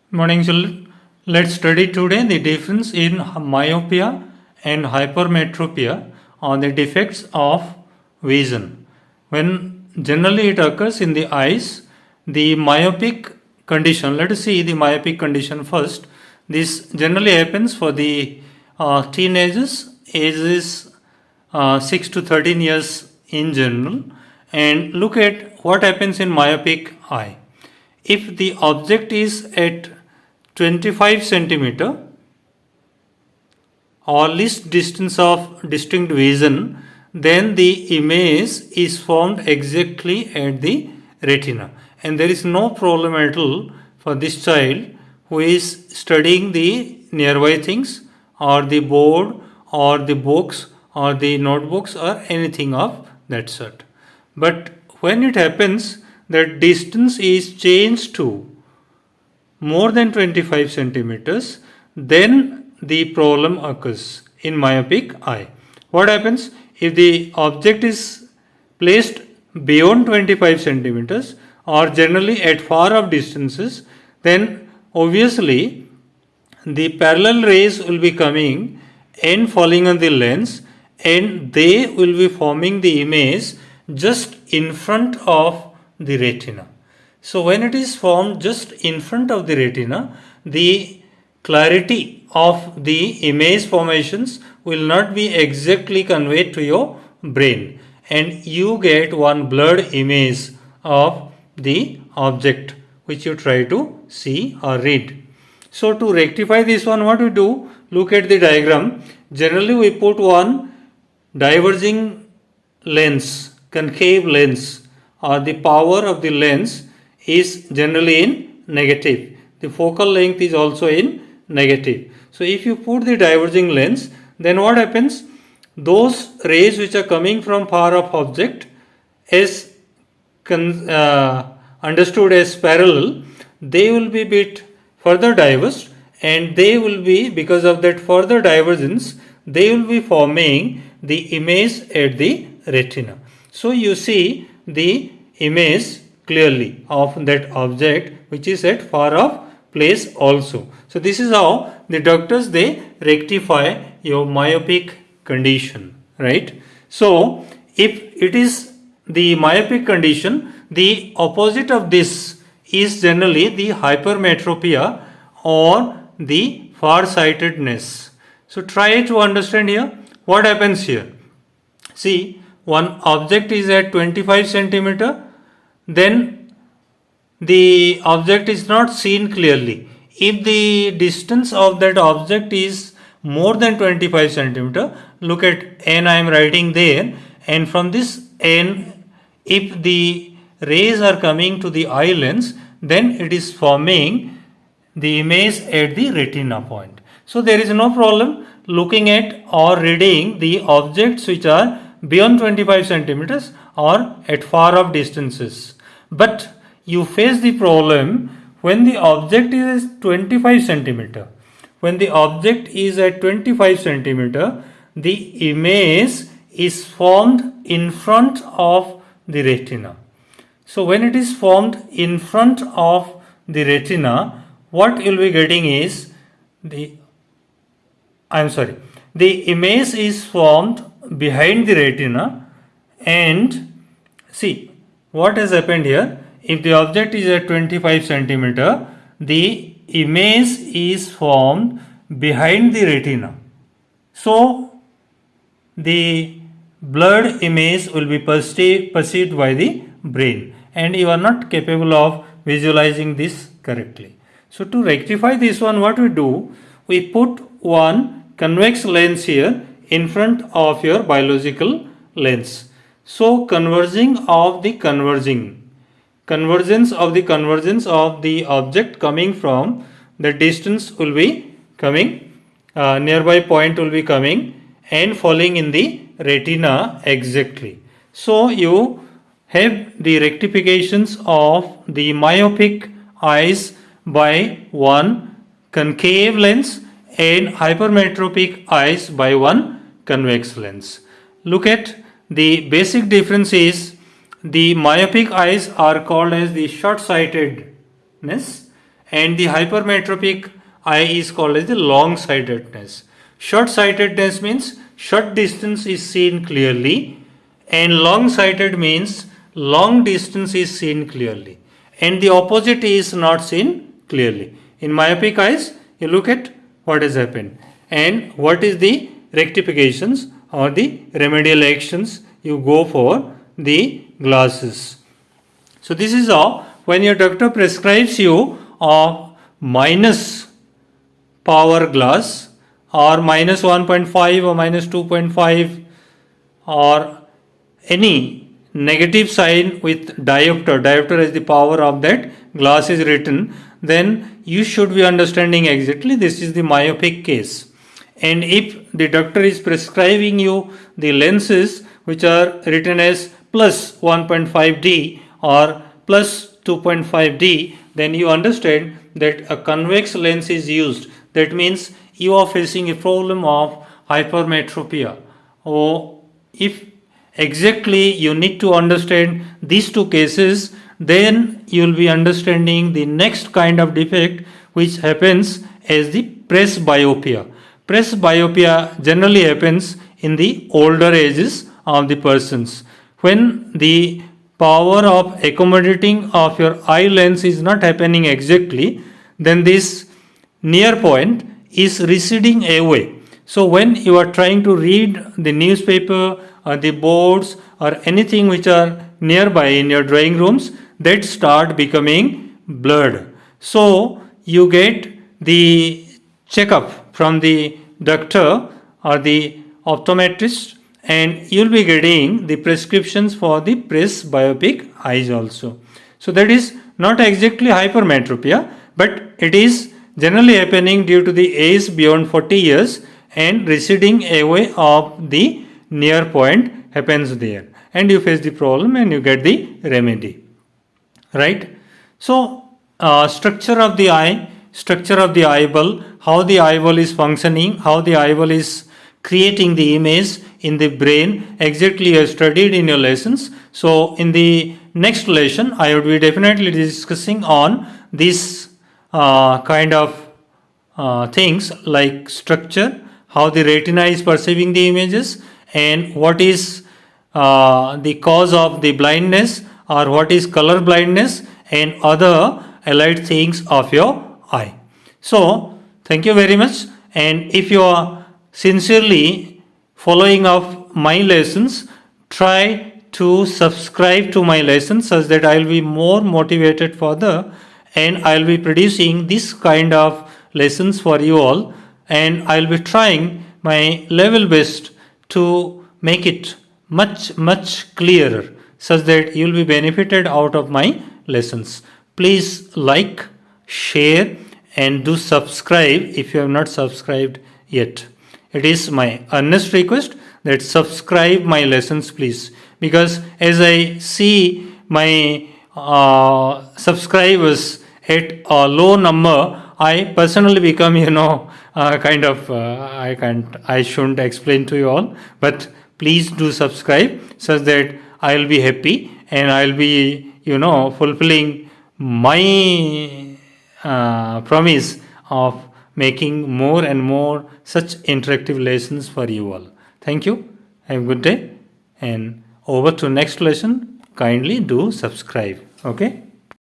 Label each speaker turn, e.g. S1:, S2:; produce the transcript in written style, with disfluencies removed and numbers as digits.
S1: Morning children. Let's study today the difference in myopia and hypermetropia or the defects of vision. When generally it occurs in the eyes, the myopic condition, let us see the myopic condition first. This generally happens for the teenagers, ages 6 to 13 years in general. And look at what happens in myopic eye. If the object is at 25 centimeter or least distance of distinct vision, then the image is formed exactly at the retina, and there is no problem at all for this child who is studying the nearby things or the board or the books or the notebooks or anything of that sort. But when it happens that distance is changed to more than 25 centimeters, then the problem occurs in myopic eye. What happens if the object is placed beyond 25 centimeters or generally at far off distances? Then obviously the parallel rays will be coming and falling on the lens, and they will be forming the image just in front of the retina. So when it is formed just in front of the retina, the clarity of the image formations will not be exactly conveyed to your brain, and you get one blurred image of the object which you try to see or read. So to rectify this one, what we do, look at the diagram. Generally we put one diverging lens, concave lens, or the power of the lens is generally in negative. The focal length is also in negative. So if you put the diverging lens, then what happens? Those rays which are coming from far off object is understood as parallel, they will be bit further diverged, and they will be, because of that further divergence, they will be forming the image at the retina. So you see the image clearly of that object which is at far off place also. So this is how the doctors, they rectify your myopic condition, right? So if it is the myopic condition, the opposite of this is generally the hypermetropia or the farsightedness. So try to understand here what happens here. See, one object is at 25 centimeter, then the object is not seen clearly. If the distance of that object is more than 25 centimeter, look at n I am writing there, and from this n, if the rays are coming to the eye lens, then it is forming the image at the retina point. So there is no problem looking at or reading the objects which are beyond 25 centimeters or at far off distances. But you face the problem when the object is 25 centimeter. When the object is at 25 centimeter, the image is formed in front of the retina. So when it is formed in front of the retina, what you will be getting is the image is formed behind the retina, and see what has happened here. If the object is at 25 centimeter, the image is formed behind the retina. So the blurred image will be perceived by the brain, and you are not capable of visualizing this correctly. So to rectify this one, what we do, we put one convex lens here in front of your biological lens. So convergence of the convergence of the object coming from the distance will be coming, nearby point will be coming and falling in the retina exactly. So you have the rectifications of the myopic eyes by one concave lens and hypermetropic eyes by one convex lens. Look at the basic difference is the myopic eyes are called as the short-sightedness, and the hypermetropic eye is called as the long-sightedness. Short-sightedness means short distance is seen clearly, and long-sighted means long distance is seen clearly, and the opposite is not seen clearly. In myopic eyes, you look at what has happened and what is the rectifications or the remedial actions you go for the glasses. So this is how when your doctor prescribes you a minus power glass or minus 1.5 or minus 2.5 or any negative sign with diopter as the power of that glass is written, then you should be understanding exactly this is the myopic case. And if the doctor is prescribing you the lenses which are written as plus 1.5D or plus 2.5D, then you understand that a convex lens is used. That means you are facing a problem of hypermetropia. Or if exactly you need to understand these two cases, then you will be understanding the next kind of defect which happens as the presbyopia. Presbyopia generally happens in the older ages of the persons. When the power of accommodating of your eye lens is not happening exactly, then this near point is receding away. So when you are trying to read the newspaper or the boards or anything which are nearby in your drawing rooms, that start becoming blurred. So you get the checkup from the doctor or the optometrist, and you'll be getting the prescriptions for the presbyopic eyes also. So that is not exactly hypermetropia, but it is generally happening due to the age beyond 40 years and receding away of the near point happens there, and you face the problem and you get the remedy, right? So structure of the eye, structure of the eyeball, how the eyeball is functioning, how the eyeball is creating the image in the brain, exactly you have studied in your lessons. So in the next lesson I would be definitely discussing on this kind of things like structure, how the retina is perceiving the images, and what is the cause of the blindness or what is color blindness and other allied things of your eye. So thank you very much, and if you are sincerely following up my lessons, try to subscribe to my lessons such that I will be more motivated further, and I will be producing this kind of lessons for you all, and I will be trying my level best to make it much clearer such that you will be benefited out of my lessons. Please like, share, and do subscribe if you have not subscribed yet. It is my earnest request that subscribe my lessons, please, because as I see my subscribers at a low number, I personally become I shouldn't explain to you all, but please do subscribe such that I'll be happy and I'll be fulfilling my promise of making more and more such interactive lessons for you all. Thank you. Have a good day, and over to next lesson. Kindly do subscribe. Okay.